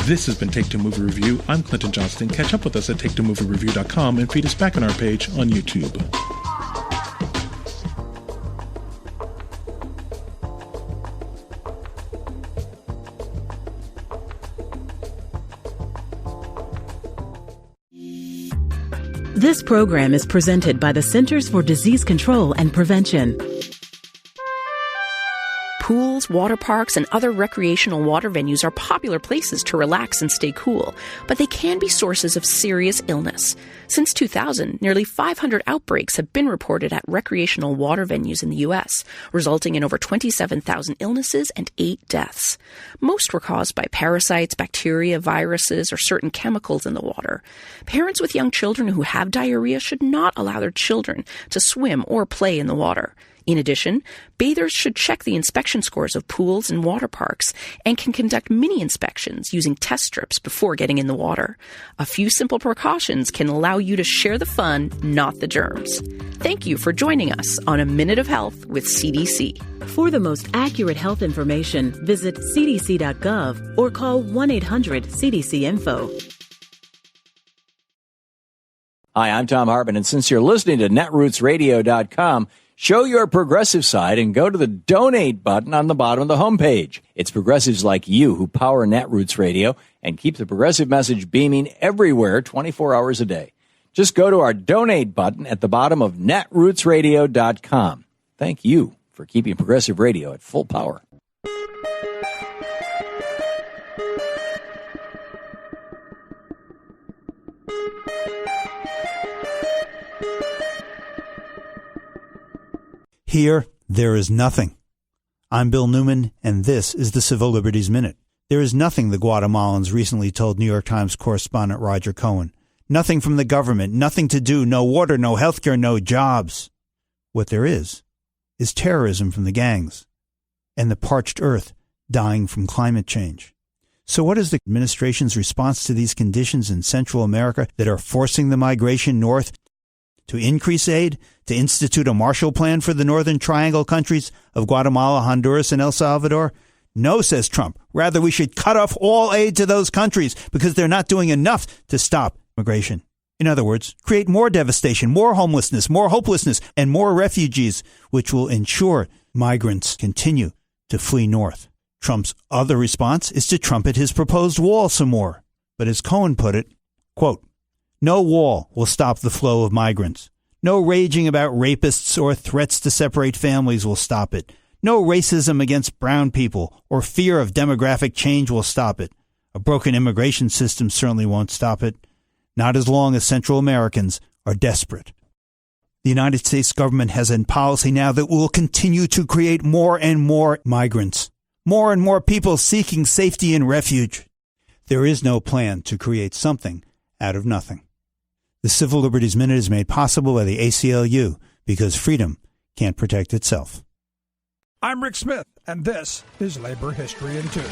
This has been Take Two Movie Review. I'm Clinton Johnston. Catch up with us at TakeTwoMovieReview.com and feed us back on our page on YouTube. This program is presented by the Centers for Disease Control and Prevention. Pools, water parks, and other recreational water venues are popular places to relax and stay cool, but they can be sources of serious illness. Since 2000, nearly 500 outbreaks have been reported at recreational water venues in the U.S., resulting in over 27,000 illnesses and 8 deaths. Most were caused by parasites, bacteria, viruses, or certain chemicals in the water. Parents with young children who have diarrhea should not allow their children to swim or play in the water. In addition, bathers should check the inspection scores of pools and water parks and can conduct mini inspections using test strips before getting in the water. A few simple precautions can allow you to share the fun, not the germs. Thank you for joining us on A Minute of Health with CDC. For the most accurate health information, visit cdc.gov or call 1-800-CDC-INFO. Hi, I'm Tom Hartman, and since you're listening to netrootsradio.com, show your progressive side and go to the donate button on the bottom of the homepage. It's progressives like you who power Netroots Radio and keep the progressive message beaming everywhere 24 hours a day. Just go to our donate button at the bottom of netrootsradio.com. Thank you for keeping progressive radio at full power. Here, there is nothing. I'm Bill Newman, and this is the Civil Liberties Minute. There is nothing, the Guatemalans recently told New York Times correspondent Roger Cohen. Nothing from the government, nothing to do, no water, no healthcare, no jobs. What there is terrorism from the gangs and the parched earth dying from climate change. So what is the administration's response to these conditions in Central America that are forcing the migration north? To increase aid? To institute a Marshall Plan for the Northern Triangle countries of Guatemala, Honduras, and El Salvador? No, says Trump. Rather, we should cut off all aid to those countries because they're not doing enough to stop migration. In other words, create more devastation, more homelessness, more hopelessness, and more refugees, which will ensure migrants continue to flee north. Trump's other response is to trumpet his proposed wall some more. But as Cohen put it, quote, no wall will stop the flow of migrants. No raging about rapists or threats to separate families will stop it. No racism against brown people or fear of demographic change will stop it. A broken immigration system certainly won't stop it. Not as long as Central Americans are desperate. The United States government has a policy now that will continue to create more and more migrants. More and more people seeking safety and refuge. There is no plan to create something out of nothing. The Civil Liberties Minute is made possible by the ACLU because freedom can't protect itself. I'm Rick Smith, and this is Labor History in 2.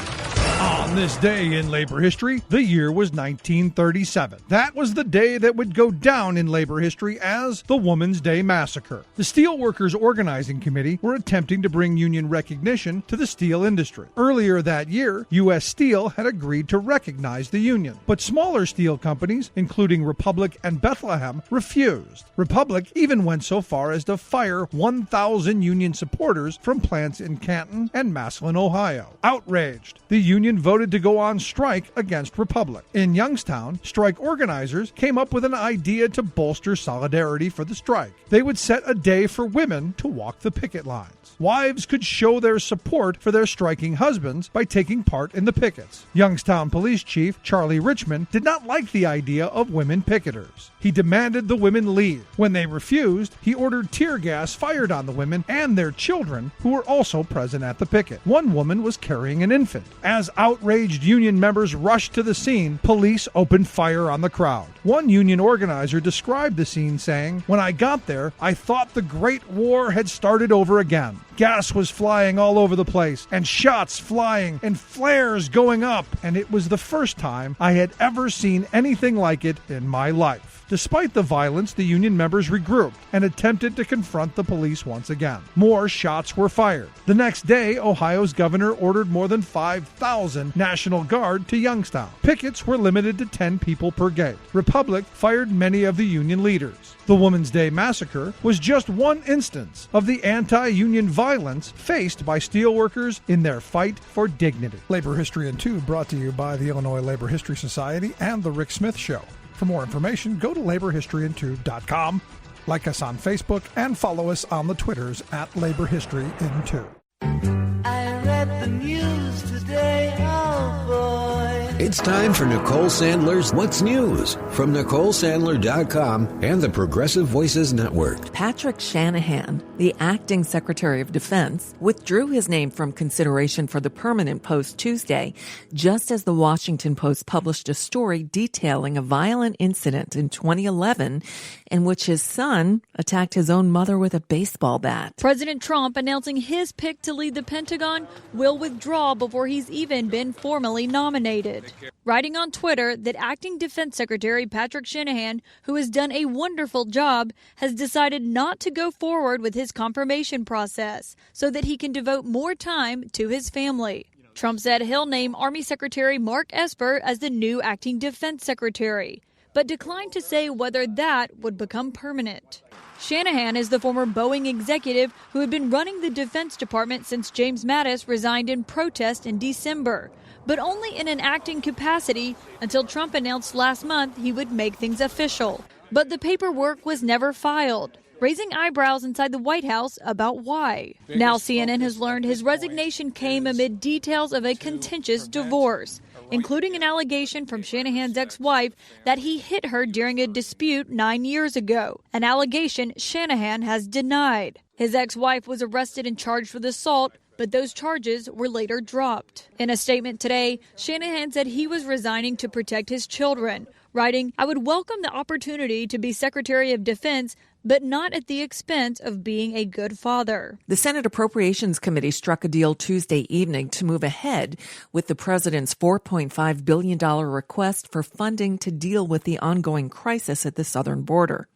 On this day in labor history, the year was 1937. That was the day that would go down in labor history as the Woman's Day Massacre. The Steelworkers Organizing Committee were attempting to bring union recognition to the steel industry. Earlier that year, U.S. Steel had agreed to recognize the union, but smaller steel companies, including Republic and Bethlehem, refused. Republic even went so far as to fire 1,000 union supporters from plants in Canton and Massillon, Ohio. Outraged, the union voted to go on strike against Republic. In Youngstown, strike organizers came up with an idea to bolster solidarity for the strike. They would set a day for women to walk the picket lines. Wives could show their support for their striking husbands by taking part in the pickets. Youngstown Police Chief Charlie Richmond did not like the idea of women picketers. He demanded the women leave. When they refused, he ordered tear gas fired on the women and their children who were also present at the picket. One woman was carrying an infant. As outraged union members rushed to the scene, police opened fire on the crowd. One union organizer described the scene saying, "When I got there, I thought the Great War had started over again. Gas was flying all over the place, and shots flying, and flares going up, and it was the first time I had ever seen anything like it in my life." Despite the violence, the union members regrouped and attempted to confront the police once again. More shots were fired. The next day, Ohio's governor ordered more than 5,000 National Guard to Youngstown. Pickets were limited to 10 people per gate. Republic fired many of the union leaders. The Women's Day massacre was just one instance of the anti-union violence faced by steelworkers in their fight for dignity. Labor History in 2 brought to you by the Illinois Labor History Society and The Rick Smith Show. For more information, go to laborhistoryin2.com, like us on Facebook, and follow us on the Twitters at laborhistoryin2. I read the news today, oh boy. It's time for Nicole Sandler's What's News from NicoleSandler.com and the Progressive Voices Network. Patrick Shanahan, the acting Secretary of Defense, withdrew his name from consideration for the permanent post Tuesday, just as the Washington Post published a story detailing a violent incident in 2011 in which his son attacked his own mother with a baseball bat. President Trump announcing his pick to lead the Pentagon will withdraw before he's even been formally nominated. Writing on Twitter that acting Defense Secretary Patrick Shanahan, who has done a wonderful job, has decided not to go forward with his confirmation process so that he can devote more time to his family. Trump said he'll name Army Secretary Mark Esper as the new acting Defense Secretary, but declined to say whether that would become permanent. Shanahan is the former Boeing executive who had been running the Defense Department since James Mattis resigned in protest in December, but only in an acting capacity until Trump announced last month he would make things official. But the paperwork was never filed, raising eyebrows inside the White House about why. Now CNN has learned his resignation came amid details of a contentious divorce, including an allegation from Shanahan's ex-wife that he hit her during a dispute 9 years ago, an allegation Shanahan has denied. His ex-wife was arrested and charged with assault, but those charges were later dropped. In a statement today, Shanahan said he was resigning to protect his children, writing, "I would welcome the opportunity to be Secretary of Defense, but not at the expense of being a good father." The Senate Appropriations Committee struck a deal Tuesday evening to move ahead with the president's $4.5 billion request for funding to deal with the ongoing crisis at the southern border.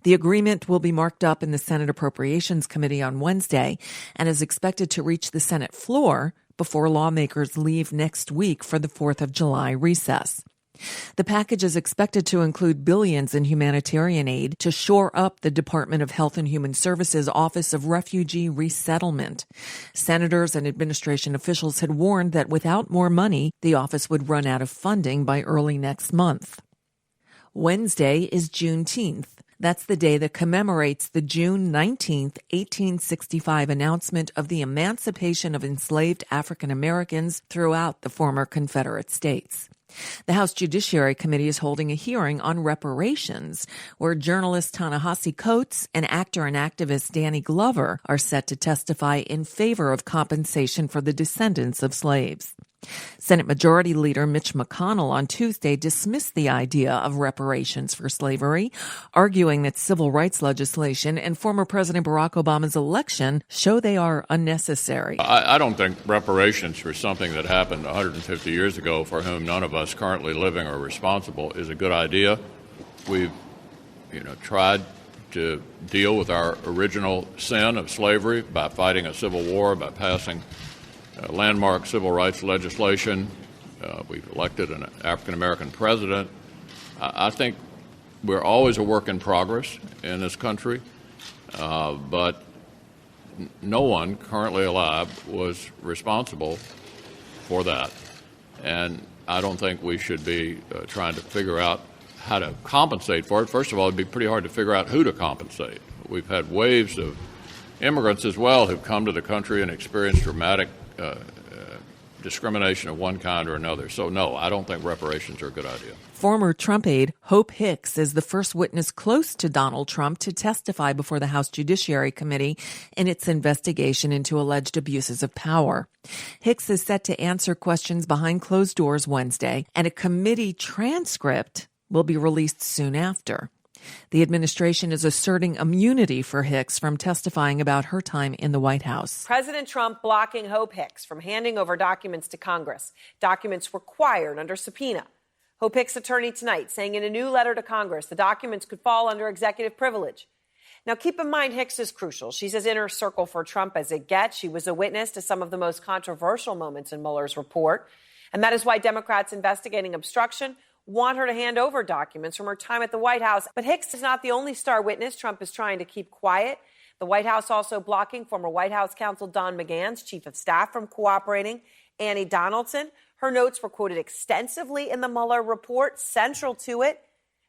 The agreement will be marked up in the Senate Appropriations Committee on Wednesday and is expected to reach the Senate floor before lawmakers leave next week for the 4th of July recess. The package is expected to include billions in humanitarian aid to shore up the Department of Health and Human Services Office of Refugee Resettlement. Senators and administration officials had warned that without more money, the office would run out of funding by early next month. Wednesday is Juneteenth. That's the day that commemorates the June 19, 1865 announcement of the emancipation of enslaved African Americans throughout the former Confederate States. The House Judiciary Committee is holding a hearing on reparations, where journalist Ta-Nehisi Coates and actor and activist Danny Glover are set to testify in favor of compensation for the descendants of slaves. Senate Majority Leader Mitch McConnell on Tuesday dismissed the idea of reparations for slavery, arguing that civil rights legislation and former President Barack Obama's election show they are unnecessary. I don't think reparations for something that happened 150 years ago, for whom none of us currently living are responsible, is a good idea. We've, tried to deal with our original sin of slavery by fighting a civil war, by passing landmark civil rights legislation. We've elected an African-American president. I think we're always a work in progress in this country, but no one currently alive was responsible for that. And I don't think we should be trying to figure out how to compensate for it. First of all, it'd be pretty hard to figure out who to compensate. We've had waves of immigrants as well who've come to the country and experienced dramatic discrimination of one kind or another. So, no, I don't think reparations are a good idea. Former Trump aide Hope Hicks is the first witness close to Donald Trump to testify before the House Judiciary Committee in its investigation into alleged abuses of power. Hicks is set to answer questions behind closed doors Wednesday, and a committee transcript will be released soon after. The administration is asserting immunity for Hicks from testifying about her time in the White House. President Trump blocking Hope Hicks from handing over documents to Congress, documents required under subpoena. Hope Hicks' attorney tonight saying in a new letter to Congress the documents could fall under executive privilege. Now, keep in mind, Hicks is crucial. She's as inner circle for Trump as it gets. She was a witness to some of the most controversial moments in Mueller's report. And that is why Democrats investigating obstruction want her to hand over documents from her time at the White House. But Hicks is not the only star witness Trump is trying to keep quiet. The White House also blocking former White House counsel Don McGahn's chief of staff from cooperating, Annie Donaldson. Her notes were quoted extensively in the Mueller report, central to it.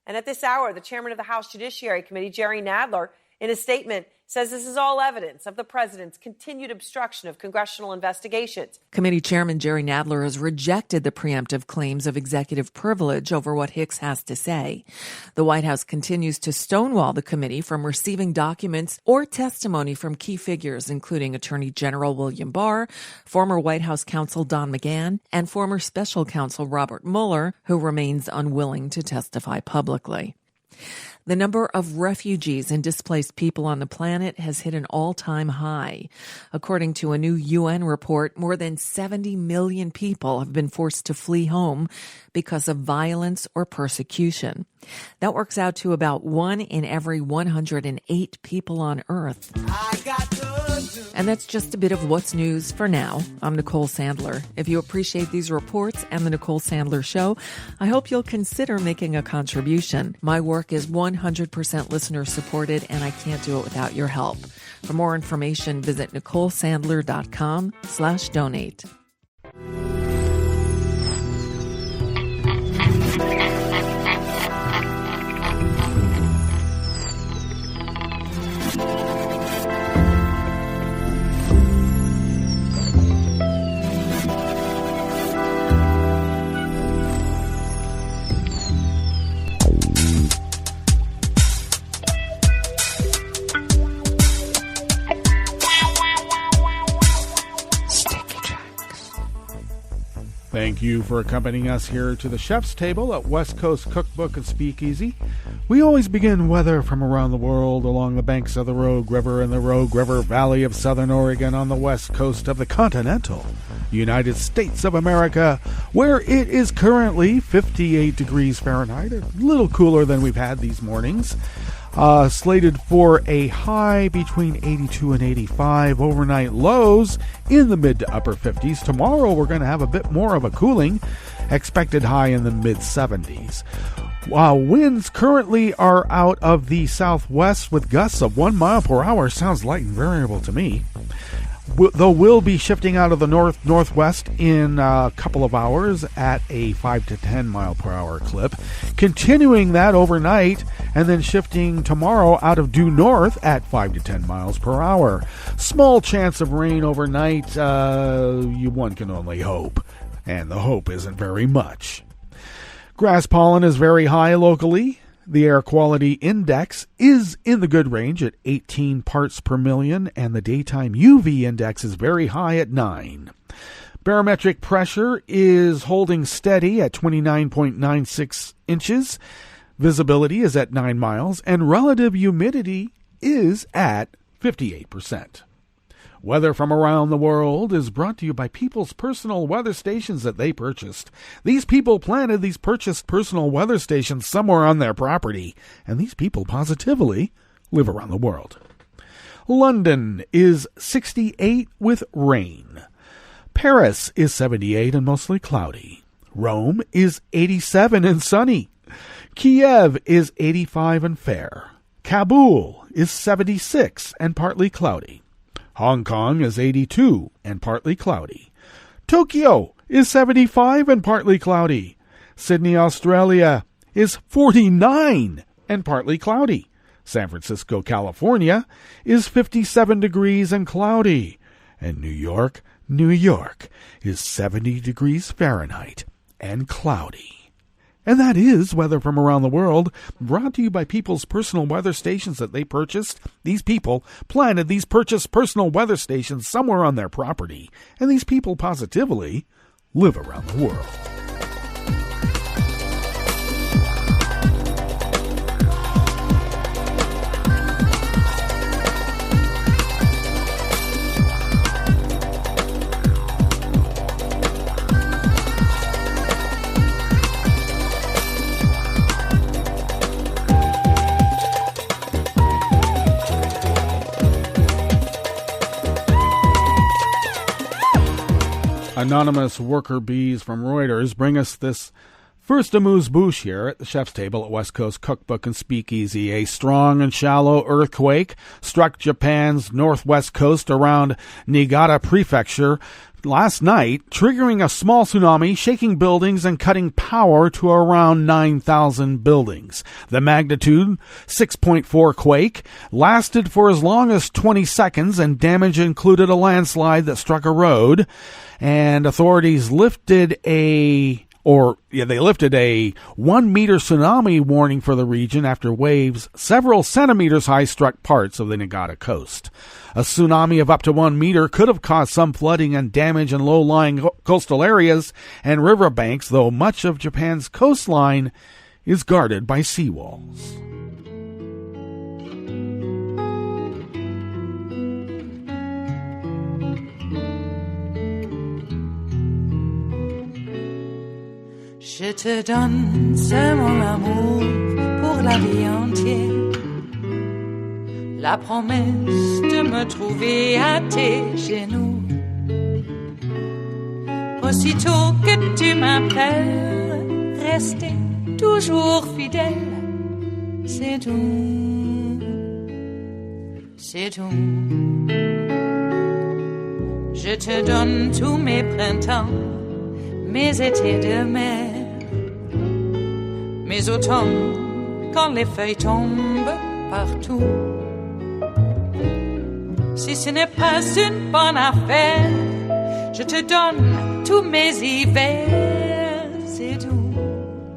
And at this hour, the chairman of the House Judiciary Committee, Jerry Nadler, in a statement, says this is all evidence of the president's continued obstruction of congressional investigations. Committee Chairman Jerry Nadler has rejected the preemptive claims of executive privilege over what Hicks has to say. The White House continues to stonewall the committee from receiving documents or testimony from key figures, including Attorney General William Barr, former White House counsel Don McGahn, and former special counsel Robert Mueller, who remains unwilling to testify publicly. The number of refugees and displaced people on the planet has hit an all-time high. According to a new UN report, more than 70 million people have been forced to flee home because of violence or persecution. That works out to about 1 in every 108 people on Earth. And that's just a bit of what's news for now. I'm Nicole Sandler. If you appreciate these reports and the Nicole Sandler Show, I hope you'll consider making a contribution. My work is 100% listener supported, and I can't do it without your help. For more information, visit NicoleSandler.com/donate. Thank you for accompanying us here to the chef's table at West Coast Cookbook and Speakeasy. We always begin weather from around the world along the banks of the Rogue River and the Rogue River Valley of southern Oregon on the west coast of the continental United States of America, where it is currently 58 degrees Fahrenheit, a little cooler than we've had these mornings. Slated for a high between 82 and 85, overnight lows in the mid to upper 50s. Tomorrow we're going to have a bit more of a cooling, expected high in the mid 70s. While winds currently are out of the southwest with gusts of 1 mile per hour, sounds light and variable to me. Though we'll be shifting out of the northwest in a couple of hours at a 5 to 10 mile per hour clip, continuing that overnight and then shifting tomorrow out of due north at 5 to 10 miles per hour. Small chance of rain overnight, one can only hope, and the hope isn't very much. Grass pollen is very high locally. The air quality index is in the good range at 18 parts per million, and the daytime UV index is very high at 9. Barometric pressure is holding steady at 29.96 inches. Visibility is at 9 miles, and relative humidity is at 58%. Weather from around the world is brought to you by people's personal weather stations that they purchased. These people planted these purchased personal weather stations somewhere on their property, and these people positively live around the world. London is 68 with rain. Paris is 78 and mostly cloudy. Rome is 87 and sunny. Kiev is 85 and fair. Kabul is 76 and partly cloudy. Hong Kong is 82 and partly cloudy. Tokyo is 75 and partly cloudy. Sydney, Australia is 49 and partly cloudy. San Francisco, California is 57 degrees and cloudy. And New York, New York is 70 degrees Fahrenheit and cloudy. And that is weather from around the world, brought to you by people's personal weather stations that they purchased. These people planted these purchased personal weather stations somewhere on their property, and these people positively live around the world. Anonymous worker bees from Reuters bring us this first amuse-bouche here at the chef's table at West Coast Cookbook and Speakeasy. A strong and shallow earthquake struck Japan's northwest coast around Niigata Prefecture last night, triggering a small tsunami, shaking buildings and cutting power to around 9,000 buildings. The magnitude 6.4 quake lasted for as long as 20 seconds, and damage included a landslide that struck a road. And authorities lifted a 1-meter tsunami warning for the region after waves several centimeters high struck parts of the Niigata coast. A tsunami of up to 1 meter could have caused some flooding and damage in low-lying coastal areas and riverbanks, though much of Japan's coastline is guarded by seawalls. Je te donne ce mon amour pour la vie entière, la promesse de me trouver à tes genoux. Aussitôt que tu m'appelles, rester toujours fidèle, c'est tout, c'est tout. Je te donne tous mes printemps, mes étés de mer, mes automnes quand les feuilles tombent partout. Si ce n'est pas une bonne affaire, je te donne tous mes hivers, c'est tout.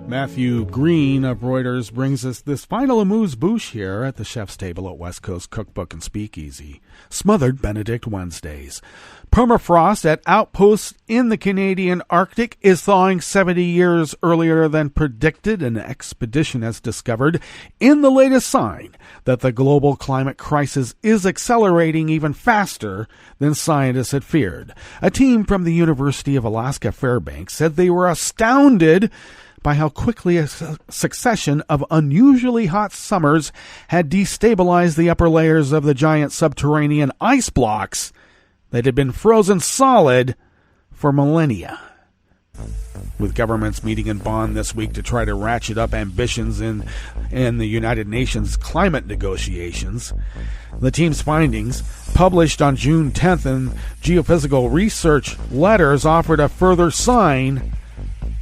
Matthew Green of Reuters brings us this final amuse-bouche here at the chef's table at West Coast Cookbook and Speakeasy. Smothered Benedict Wednesdays. Permafrost at outposts in the Canadian Arctic is thawing 70 years earlier than predicted. An expedition has discovered in the latest sign that the global climate crisis is accelerating even faster than scientists had feared. A team from the University of Alaska Fairbanks said they were astounded by how quickly a succession of unusually hot summers had destabilized the upper layers of the giant subterranean ice blocks that had been frozen solid for millennia. With governments meeting in Bonn this week to try to ratchet up ambitions in the United Nations climate negotiations, the team's findings, published on June 10th in Geophysical Research Letters, offered a further sign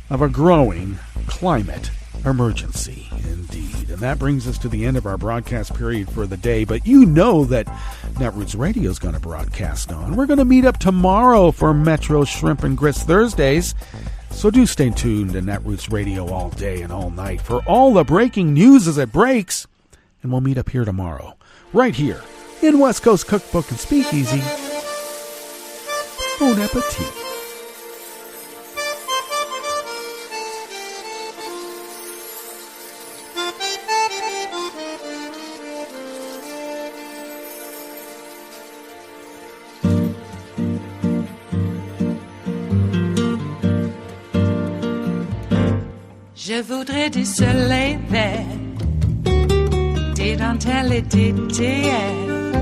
of a growing climate emergency, indeed. And that brings us to the end of our broadcast period for the day. But you know that Netroots Radio is going to broadcast on. We're going to meet up tomorrow for Metro Shrimp and Grits Thursdays. So do stay tuned to Netroots Radio all day and all night for all the breaking news as it breaks. And we'll meet up here tomorrow, right here in West Coast Cookbook and Speakeasy. Bon appetit. Je voudrais du soleil vert, des dentelles et des théères,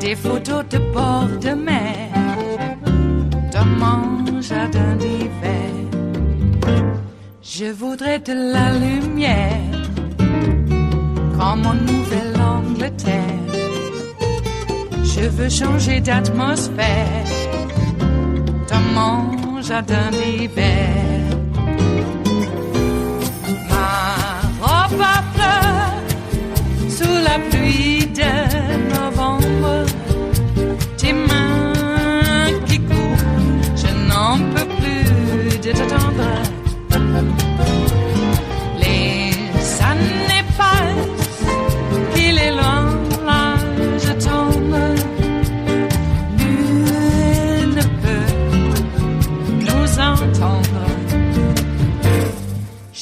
des photos de bord de mer, dans mon jardin d'hiver. Je voudrais de la lumière, comme en Nouvelle-Angleterre. Je veux changer d'atmosphère, dans mon jardin d'hiver. À fleurs sous la pluie de novembre, tes mains qui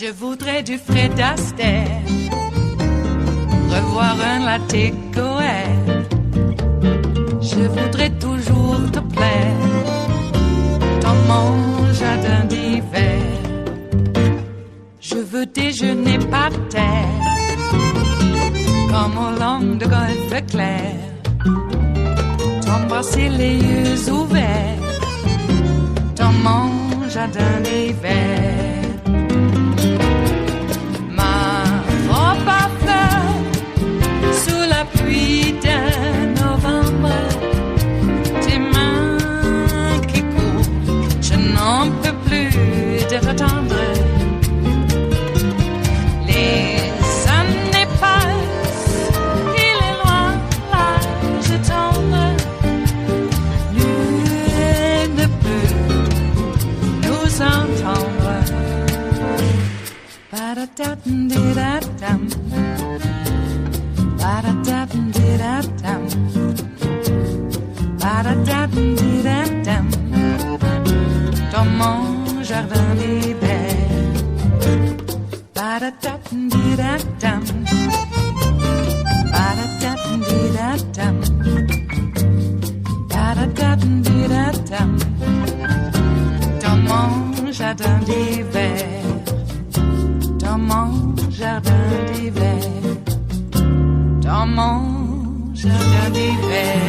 Je voudrais du Fred Astaire, revoir un latte Goer. Je voudrais toujours te plaire dans mon jardin d'hiver. Je veux déjeuner par terre comme au long de golfe clair, t'embrasser les yeux ouverts dans mon jardin d'hiver. Ma robe à fleurs sous la pluie d'un novembre, tes mains qui courent, je n'en peux plus de t'attendre. Les années passent, il est loin l'âge tendre, nul ne peut nous entendre. Ba-da-da-dum-di-da-dum, ba-da-da-dum-di-da-dum, ba-da-da-dum-di-da-dum, dans mon jardin d'hiver. Ba-da-da-dum-di-da-dum, ba-da-da-dum-di-da-dum, ba-da-da-dum-di-da-dum, dans mon jardin d'hiver. Dans mon jardin d'hiver, dans mon jardin d'hiver.